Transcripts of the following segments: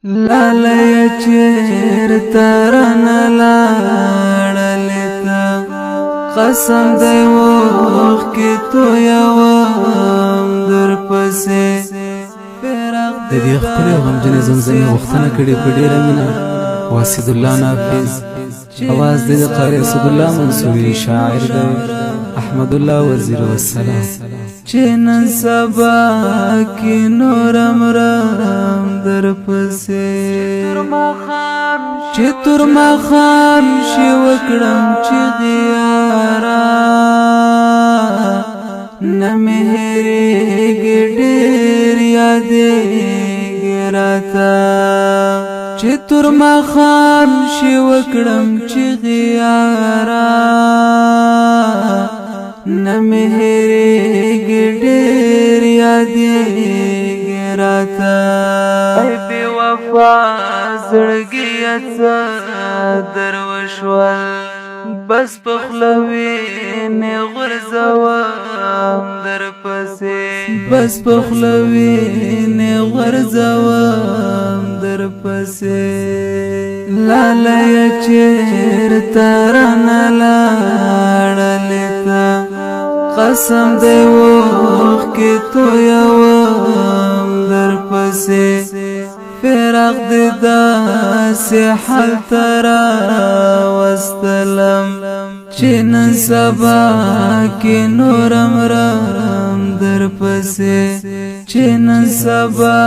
لالای چیرته رانه لاړلې ته قسم دی وخت کې تویوم درپسې د دې خپلې غمجنې زمزمې غوښتنه کړې په ډېره مینه واسد الله نافذ اواز د قاری اسد الله منصوري شاعر دی احمد الله وزیر والسلام چې نن سبا کې نورم رام درپسې چې تر ماښام شي وکړم چې غیارا نه مې هېرېږي ډېر یادېږي راته چې تر ماښام شي وکړم چې غیارا نه مې هېرېږي ډېر یادېږي راته ای بې وفا زړګیه څه دروشول بس په خوله وینې غورځوم درپسې بس په خوله وینې غورځوم درپسې لالایه چېرته رانه لاړلې ته قسم دی وخت کې تویوم درپسې فراق دی داسې حال ته راوستلم چې نن سبا کې نورم رام درپسې چې نن سبا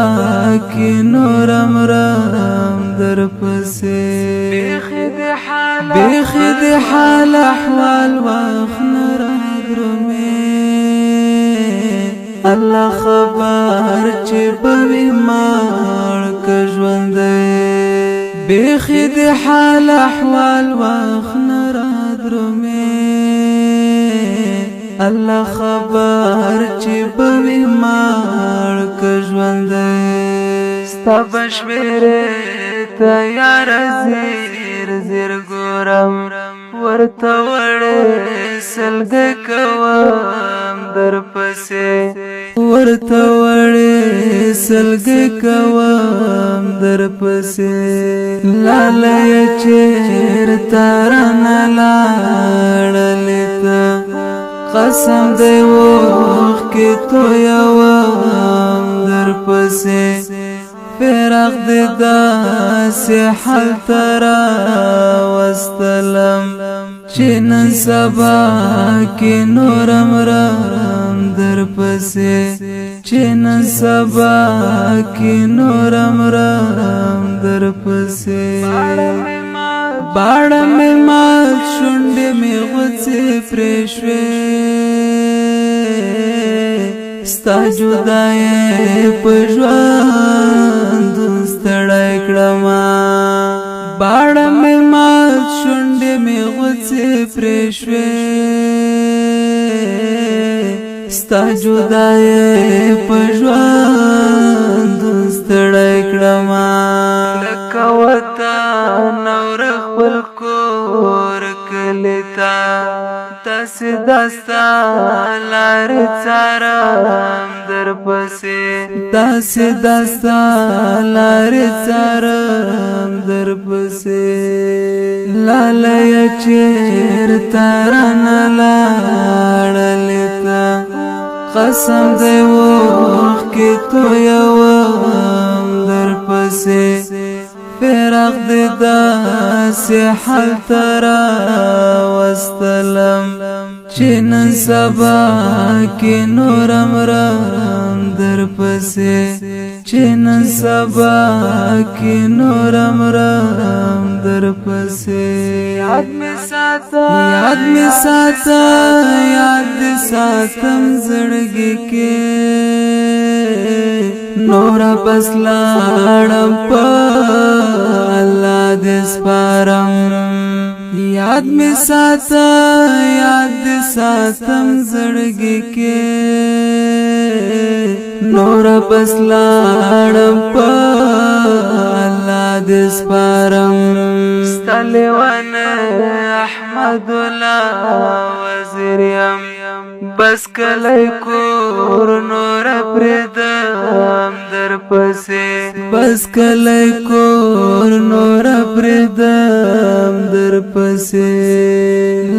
کې نورم رام درپسې بیخي د حال احوال وخت نه رادرومې الله خبر چې به وي ماړ که ژوندی بیخي د حال احوال وخت نه رادرومې الله خبر چې به وي ماړ که ژوندی ستا بشمېرې ته یاره زیر زیر ګورم ورته وړې سلګۍ کوم درپسې ورته وړې سلګۍ کوم درپسې لالایه چېرته رانه لاړلې ته قسم دی وخت کې تویوم درپسې فراق دی داسې حال ته راوستلم چې نن سبا کې نورم رام درپسې چې نن سبا کې نورم رام درپسې باړه مې مات شونډې مې غوڅې پرې شوې ستا جدایۍ په ژوند ستړی کړمه باړه مې مات شونډې مې غوڅې پرې شوې ستا جدایۍ په ژوند ستړی کړمه لکه وطن اور خپل کور کلي ته داسې داستا لارې څارم درپسې داسې داستا لارې څارم درپسې لالایه چېرته رانه لاړلې ته قسم دی وخت کې تویوم درپسې فراق دی داسې حال ته راوستلم چې نن سبا کې نورم رام درپسې چې نن سبا کې نورم رام درپسې یاد مې ساته یاد دې ساتم زړګي کې نورا بس لاړم په الله دې سپارم یاد مې ساته یاد دې ساتم زړګي کې نورا بس لاړم په الله دې سپارم ستا لیوانه احمد الله وزیر یم بس کلی کو کور نور پردم در پسې بس کلی کور نور پردم در پسې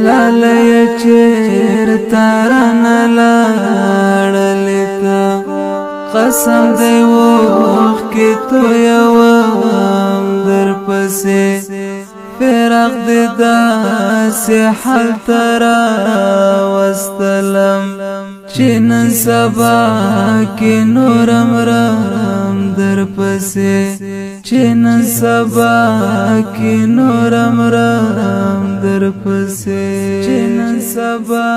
لالی چیرته رانه لاړلې تا قسم دی اوښکې تویوم در پسې فراق دی داسې حال ته راوستلم چې نن سبا کې نورم رم در پسې چې نن سبا کې نورم رم در پسې چې نن سبا